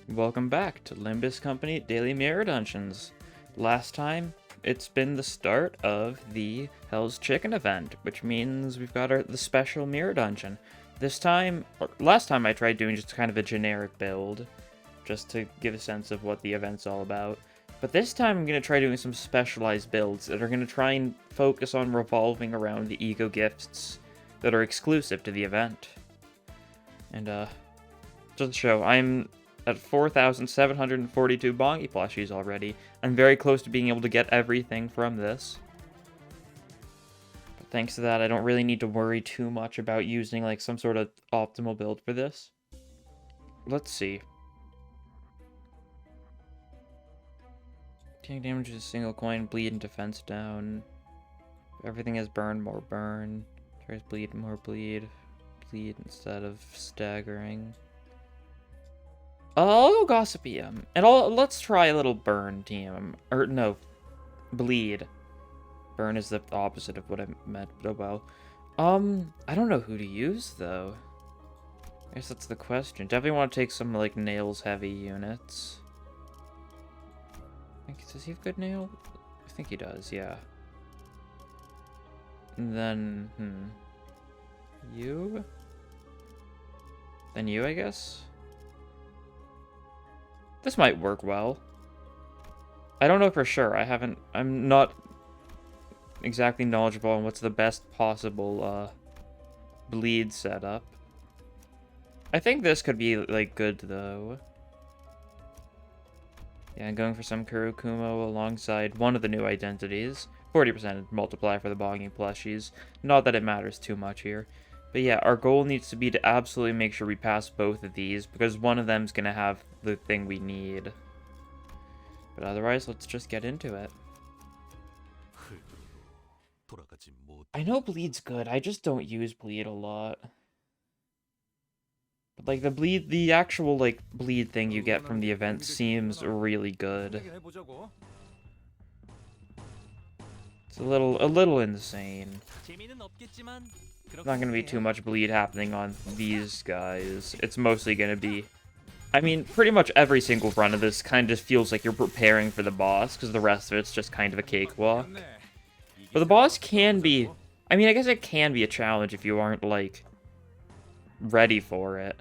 Welcome back to Limbus Company Daily Mirror Dungeons. Last time, it's been the start of the Hell's Chicken event, which means we've got the special mirror dungeon. This time, or last time I tried doing just kind of a generic build, just to give a sense of what the event's all about. But this time I'm going to try doing some specialized builds that are going to try and focus on revolving around the E.G.O gifts that are exclusive to the event. And, just to show, I'm at 4,742 Bongi plushies already. I'm very close to being able to get everything from this. But thanks to that, I don't really need to worry too much about using like some sort of optimal build for this. Let's see. Taking damage is a single coin, bleed and defense down. Everything has burn, more burn. Tries bleed, more bleed. Bleed instead of staggering. I'll go Gossipium, and let's try a little burn team. Or no, bleed. Burn is the opposite of what I meant, but oh well. I don't know who to use though. I guess that's the question. Definitely want to take some like nails heavy units. Does he have good nail? I think he does, yeah. And then, you? Then you, I guess? This might work well. I don't know for sure. I'm not exactly knowledgeable on what's the best possible, bleed setup. I think this could be, like, good, though. Yeah, I'm going for some Kurokumo alongside one of the new identities. 40% multiply for the Bongi plushies. Not that it matters too much here. But yeah, our goal needs to be to absolutely make sure we pass both of these, because one of them's going to have the thing we need. But otherwise, let's just get into it. I know bleed's good, I just don't use bleed a lot. But like the actual like bleed thing you get from the event seems really good. It's a little insane. Not going to be too much bleed happening on these guys. It's mostly going to be... I mean, pretty much every single run of this kind of just feels like you're preparing for the boss, because the rest of it's just kind of a cakewalk. But the boss can be... I mean, I guess it can be a challenge if you aren't, like, ready for it.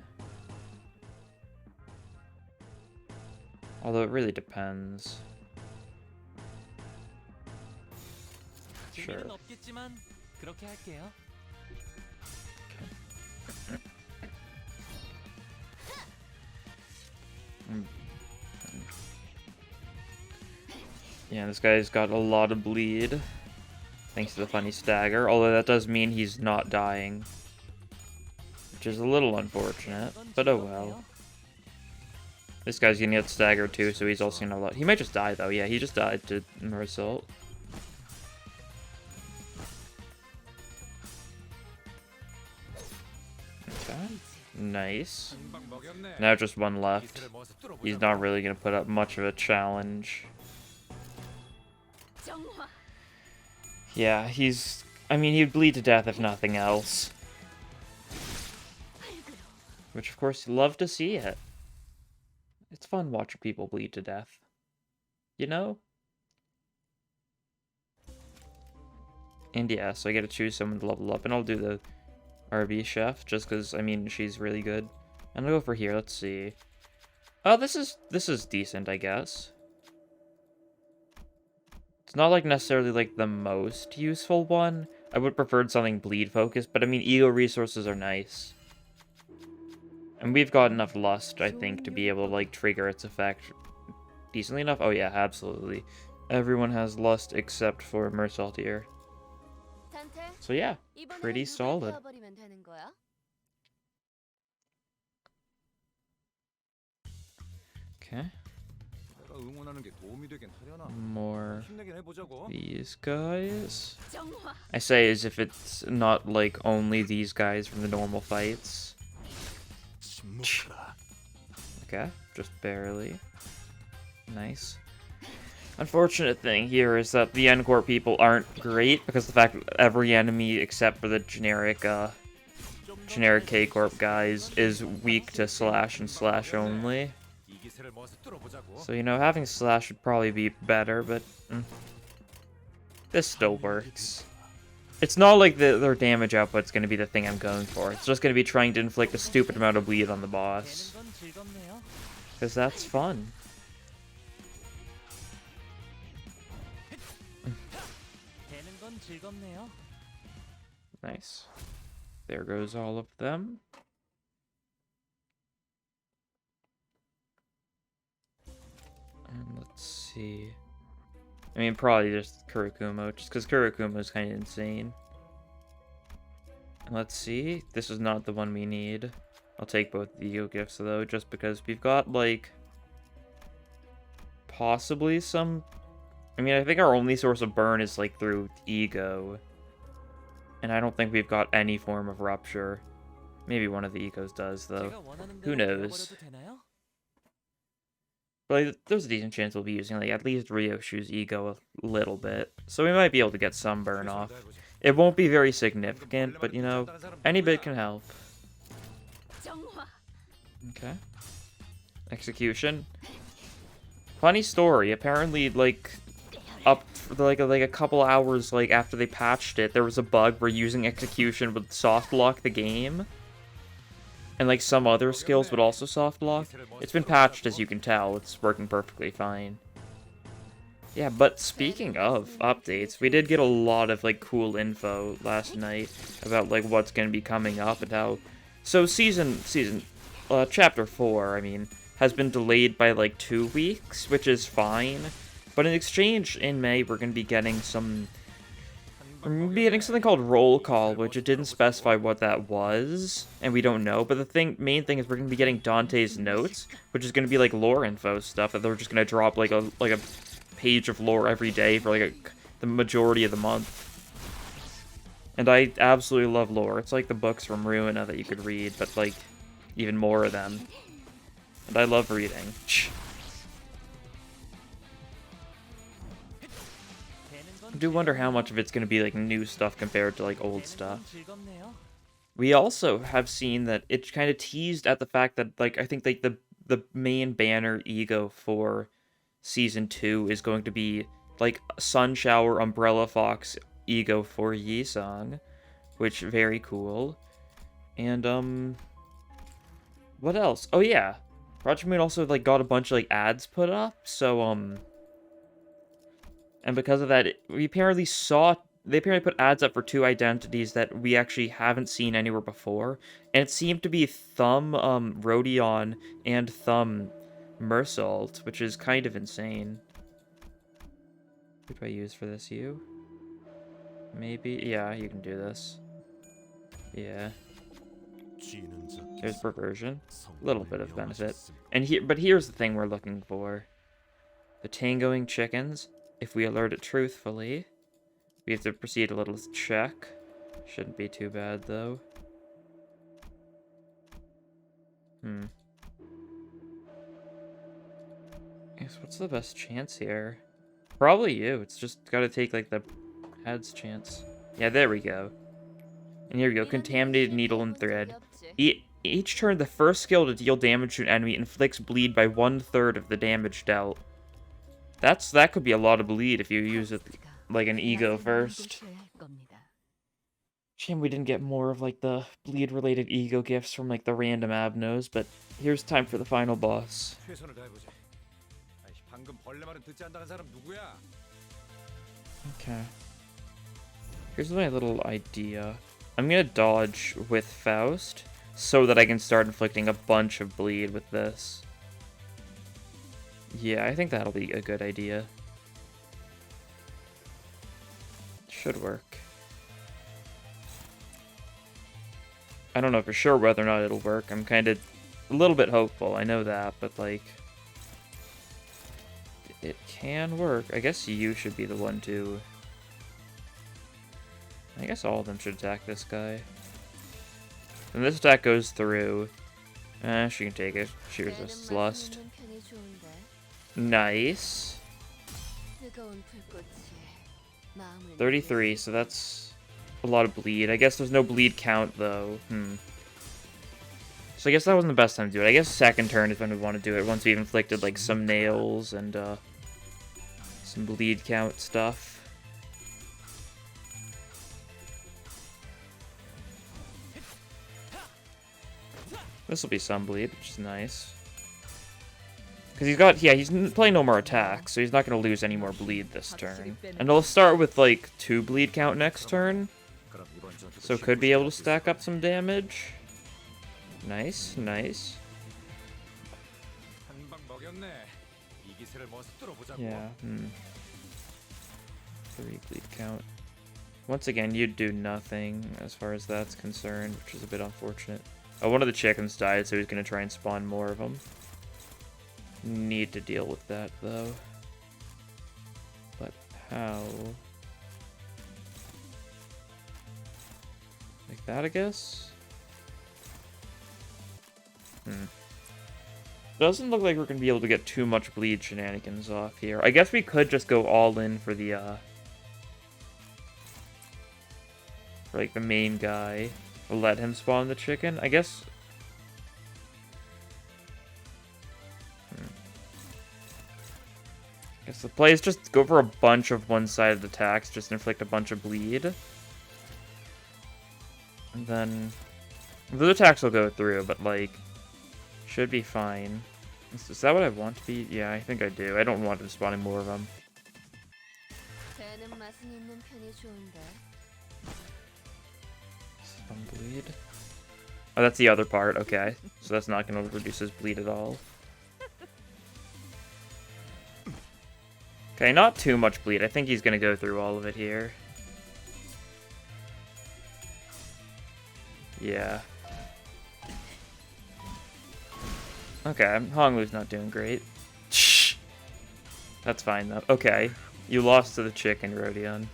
Although it really depends. Sure. Yeah, this guy's got a lot of bleed, thanks to the funny stagger, although that does mean he's not dying, which is a little unfortunate, but oh well. This guy's gonna get staggered too, so he's also gonna... He might just die though, yeah, he just died to Mersault. Okay, nice. Now just one left. He's not really gonna put up much of a challenge. Yeah, I mean, he'd bleed to death if nothing else. Which, of course, you love to see it. It's fun watching people bleed to death. You know? And yeah, so I get to choose someone to level up, and I'll do the RB chef, just because, I mean, she's really good. And I'll go for here, let's see. Oh, this is decent, I guess. It's not, like, necessarily, like, the most useful one. I would prefer something bleed-focused, but, I mean, E.G.O resources are nice. And we've got enough lust, I think, to be able to, like, trigger its effect decently enough. Oh, yeah, absolutely. Everyone has lust except for Mersault here. So, yeah, pretty solid. Okay. More these guys. I say as if it's not like only these guys from the normal fights. Okay, just barely. Nice. Unfortunate thing here is that the Encore people aren't great because the fact that every enemy except for the generic K-Corp guys is weak to slash and slash only. So, you know, having slash would probably be better, but this still works. It's not like their damage output's going to be the thing I'm going for. It's just going to be trying to inflict a stupid amount of bleed on the boss. Because that's fun. Nice. There goes all of them. And let's see. I mean, probably just Kurikumo, just because Kurikumo is kind of insane. And let's see. This is not the one we need. I'll take both the E.G.O gifts, though, just because we've got, like, possibly some... I mean, I think our only source of burn is, like, through E.G.O. And I don't think we've got any form of rupture. Maybe one of the E.G.Os does, though. Who knows? But like, there's a decent chance we'll be using, like, at least Ryoshu's E.G.O a little bit. So we might be able to get some burn off. It won't be very significant, but, you know, any bit can help. Okay. Execution. Funny story. Apparently, like, up for like a couple hours, like, after they patched it, there was a bug where using execution would soft lock the game. And, like, some other skills would also soft lock. It's been patched, as you can tell. It's working perfectly fine. Yeah, but speaking of updates, we did get a lot of, like, cool info last night about, like, what's going to be coming up and how... So, Chapter 4, I mean, has been delayed by, like, 2 weeks, which is fine. But in exchange, in May, we're going to be getting some... We're going to be getting something called Roll Call, which it didn't specify what that was, and we don't know. But the main thing is we're going to be getting Dante's Notes, which is going to be, like, lore info stuff that they're just going to drop, like a page of lore every day for, like, the majority of the month. And I absolutely love lore. It's like the books from Ruina that you could read, but, like, even more of them. And I love reading. I do wonder how much of it's going to be, like, new stuff compared to, like, old stuff. We also have seen that it kind of teased at the fact that, like, I think, like, the main banner E.G.O for Season 2 is going to be, like, Sunshower Umbrella Fox E.G.O for Yi-Sung, which, very cool. And, what else? Oh, yeah. Project Moon also, like, got a bunch of, like, ads put up, so, and because of that, they apparently put ads up for 2 identities that we actually haven't seen anywhere before, and it seemed to be Thumb, Rodion, and Thumb Mersault, which is kind of insane. Who do I use for this? You? Maybe? Yeah, you can do this. Yeah. There's perversion. A little bit of benefit. But here's the thing we're looking for. The tangoing chickens. If we alert it truthfully, we have to proceed a little check. Shouldn't be too bad, though. Guess what's the best chance here? Probably you. It's just gotta take, like, the ad's chance. Yeah, there we go. And here we go. Contaminated needle and thread. Each turn, the first skill to deal damage to an enemy inflicts bleed by 1/3 of the damage dealt. That could be a lot of bleed if you use it like an E.G.O first. Shame we didn't get more of, like, the bleed-related E.G.O gifts from, like, the random Abnos, but here's time for the final boss. Okay. Here's my little idea. I'm gonna dodge with Faust so that I can start inflicting a bunch of bleed with this. Yeah, I think that'll be a good idea. Should work. I don't know for sure whether or not it'll work. I'm kind of a little bit hopeful, I know that, but, like, it can work. I guess you should be the one to... I guess all of them should attack this guy. And this attack goes through. She can take it. She resists lust. Nice. 33, so that's a lot of bleed. I guess there's no bleed count, though. So So I guess that wasn't the best time to do it. I guess second turn is when we want to do it, once we've inflicted, like, some nails and, some bleed count stuff. This will be some bleed, which is nice. Because he's got, yeah, he's playing no more attacks, so he's not going to lose any more bleed this turn. And he'll start with, like, 2 bleed count next turn. So could be able to stack up some damage. Nice, nice. Yeah, 3 bleed count. Once again, you'd do nothing as far as that's concerned, which is a bit unfortunate. Oh, one of the chickens died, so he's going to try and spawn more of them. Need to deal with that, though. But how? Like that, I guess? Doesn't look like we're going to be able to get too much bleed shenanigans off here. I guess we could just go all in for the, for, like, the main guy. Or let him spawn the chicken, I guess. I guess the play is just go for a bunch of one-sided attacks, just inflict a bunch of bleed. And then the attacks will go through, but, like, should be fine. Is that what I want to be? Yeah, I think I do. I don't want him spawning more of them. Some bleed. Oh, that's the other part. Okay. So that's not going to reduce his bleed at all. Okay, not too much bleed. I think he's going to go through all of it here. Yeah. Okay, Honglu's not doing great. Shh. That's fine, though. Okay. You lost to the chicken, Rodion.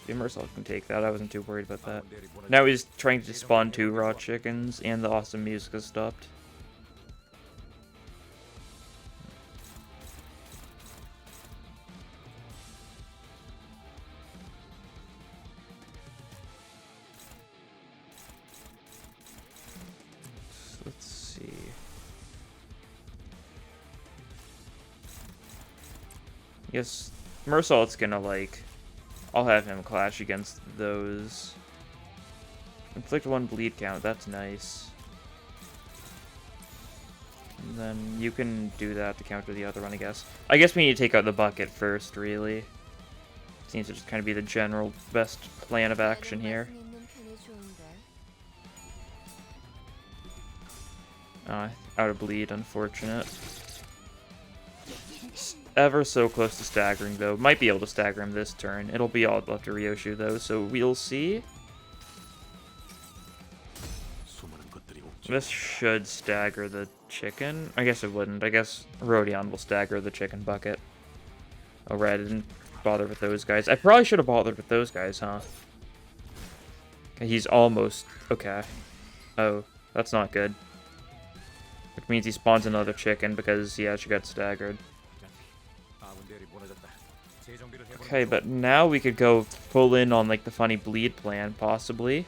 Immersive can take that. I wasn't too worried about that. Now he's trying to spawn 2 raw chickens, and the awesome music has stopped. Let's see. Yes, Mersault's gonna, like... I'll have him clash against those. Inflict 1 bleed count, that's nice. And then you can do that to counter the other one, I guess. I guess we need to take out the bucket first, really. Seems to just kind of be the general best plan of action here. Out of bleed, unfortunate. Ever so close to staggering, though. Might be able to stagger him this turn. It'll be all up to Ryoshu, though, so we'll see. This should stagger the chicken. I guess it wouldn't. I guess Rodion will stagger the chicken bucket. Oh, right, I didn't bother with those guys. I probably should have bothered with those guys, huh? Okay, he's almost... Okay. Oh, that's not good. Which means he spawns another chicken because, yeah, she got staggered. Okay, but now we could go full in on, like, the funny bleed plan, possibly.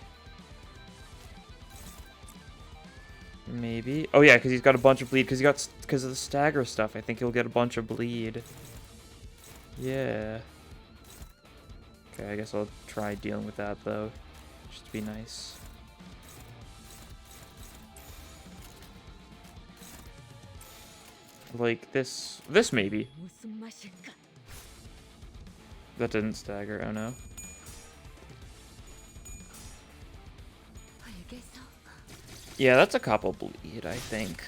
Maybe. Oh, yeah, because he's got a bunch of bleed. Because of the stagger stuff, I think he'll get a bunch of bleed. Yeah. Okay, I guess I'll try dealing with that, though. Just to be nice. Like, this maybe. That didn't stagger, oh no. Yeah, that's a couple bleed, I think.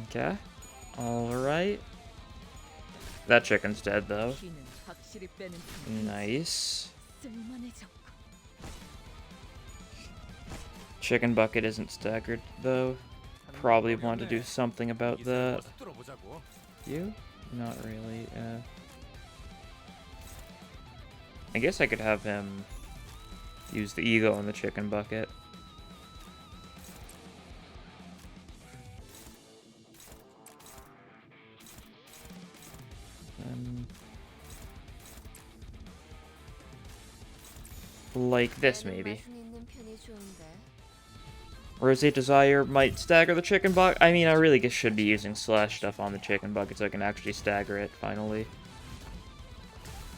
Okay. Alright. That chicken's dead, though. Nice. Chicken bucket isn't staggered, though. Probably want to do something about that. You? Not really. I guess I could have him use the E.G.O on the chicken bucket. like this, maybe. Roseate Desire might stagger the chicken bucket. I mean, I really guess should be using slash stuff on the chicken bucket so I can actually stagger it, finally.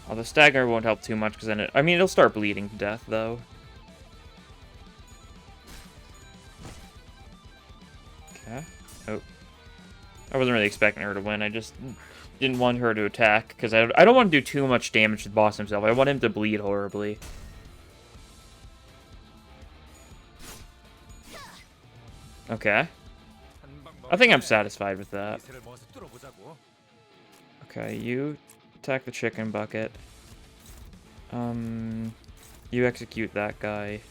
Although stagger won't help too much, because then I mean, it'll start bleeding to death, though. Okay. Oh. I wasn't really expecting her to win. I just didn't want her to attack, because I don't want to do too much damage to the boss himself. I want him to bleed horribly. Okay. I think I'm satisfied with that. Okay, you attack the chicken bucket. You execute that guy.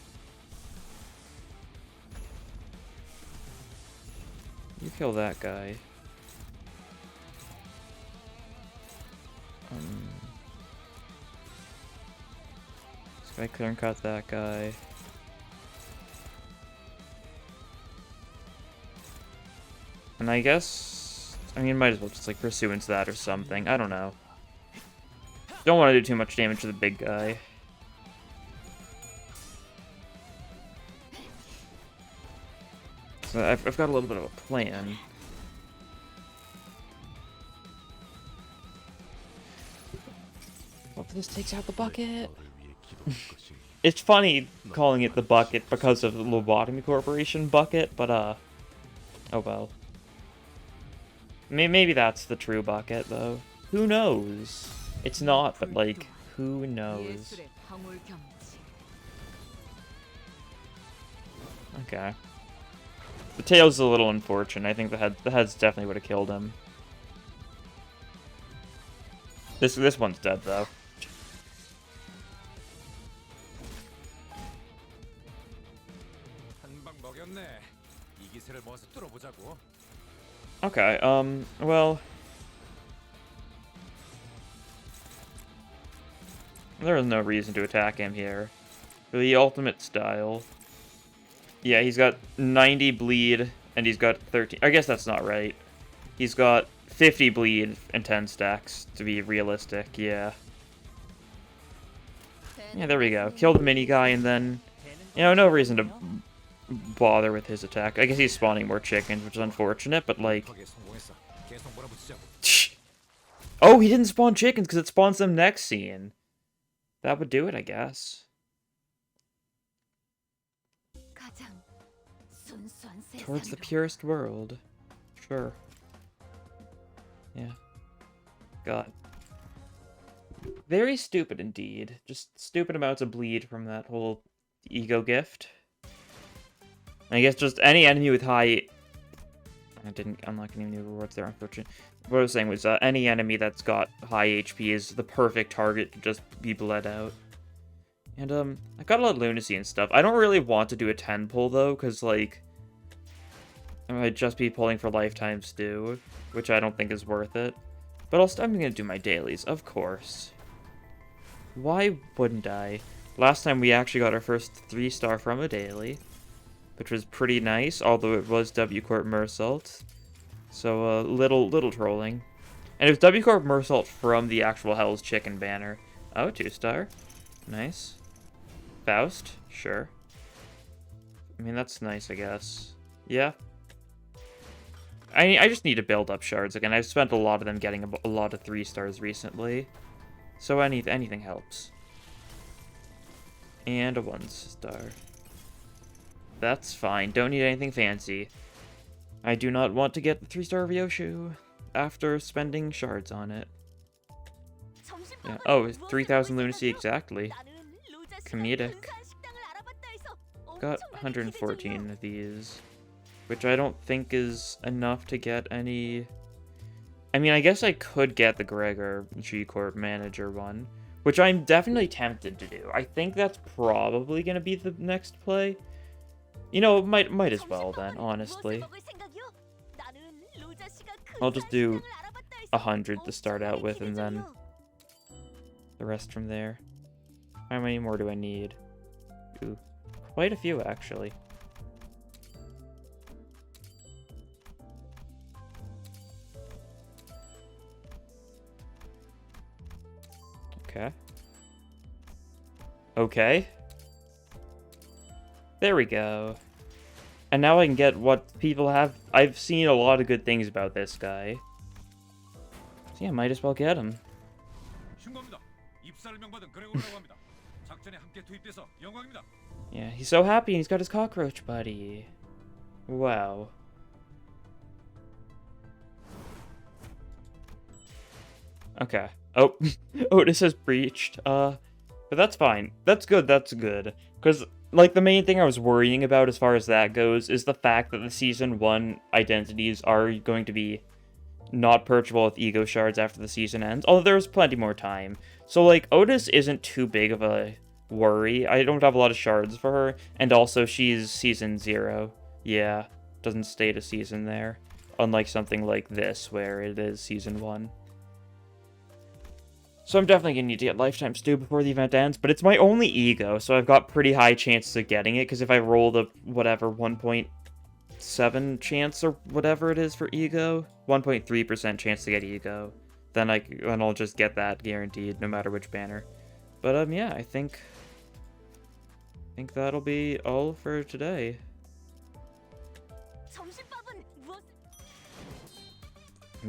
You kill that guy. This guy clear and cut that guy. And I guess, I mean, might as well just like pursuance that or something. I don't know. Don't want to do too much damage to the big guy. So I've got a little bit of a plan. Well, this takes out the bucket. It's funny calling it the bucket because of the Lobotomy Corporation bucket, but oh well. Maybe that's the true bucket, though. Who knows? It's not, but like, who knows? Okay. The tail's a little unfortunate. I think the head's definitely would have killed him. This one's dead, though. Okay, well... there is no reason to attack him here. For the ultimate style... yeah, he's got 90 bleed, and he's got 13... I guess that's not right. He's got 50 bleed and 10 stacks, to be realistic, yeah. Yeah, there we go. Kill the mini guy, and then... you know, no reason to bother with his attack. I guess he's spawning more chickens, which is unfortunate, but like... oh, he didn't spawn chickens because it spawns them next scene. That would do it, I guess. Towards the purest world. Sure. Yeah. God. Very stupid indeed. Just stupid amounts of bleed from that whole ego gift. I guess just any enemy with high... I'm not getting any rewards there, unfortunately. What I was saying was, any enemy that's got high HP is the perfect target to just be bled out. And, I got a lot of lunacy and stuff. I don't really want to do a 10 pull, though, because, like... I might just be pulling for lifetime stew, which I don't think is worth it. But I'm gonna do my dailies, of course. Why wouldn't I? Last time we actually got our first 3-star from a daily, which was pretty nice, although it was W Corp Mersault. So, little trolling. And it was W Corp Mersault from the actual Hell's Chicken banner. Oh, 2-star. Nice. Faust? Sure. I mean, that's nice, I guess. Yeah. I just need to build up shards again. I've spent a lot of them getting a lot of 3-stars recently. So anything helps. And a 1-star. That's fine. Don't need anything fancy. I do not want to get the 3-star Ryoshu after spending shards on it. Yeah. Oh, 3,000 lunacy exactly. Comedic. Got 114 of these, which I don't think is enough to get any... I mean, I guess I could get the Gregor G-Corp manager one, which I'm definitely tempted to do. I think that's probably going to be the next play. You know, might as well then, honestly. I'll just do 100 to start out with, and then the rest from there. How many more do I need? Ooh, quite a few, actually. Okay. Okay. There we go. And now I can get what people have. I've seen a lot of good things about this guy. So yeah, might as well get him. Yeah, he's so happy and he's got his cockroach buddy. Wow. Okay. Oh, Otis has breached. But that's fine. That's good, that's good. Because, like, the main thing I was worrying about as far as that goes is the fact that the Season 1 identities are going to be not purchasable with ego shards after the season ends. Although there's plenty more time. So, like, Otis isn't too big of a worry. I don't have a lot of shards for her. And also, she's Season 0. Yeah, doesn't state a season there. Unlike something like this, where it is Season 1. So I'm definitely going to need to get Lifetime Stew before the event ends, but it's my only ego, so I've got pretty high chances of getting it, because if I roll the, whatever, 1.7 chance or whatever it is for ego, 1.3% chance to get ego, then I'll just get that guaranteed, no matter which banner. But, yeah, I think that'll be all for today.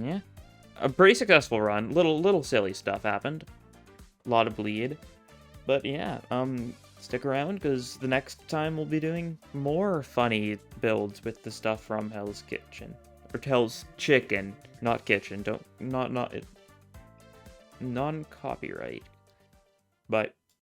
Yeah. A pretty successful run. Little silly stuff happened. A lot of bleed. But yeah, stick around, because the next time we'll be doing more funny builds with the stuff from Hell's Kitchen. Or Hell's Chicken, not Kitchen. Non-copyright. But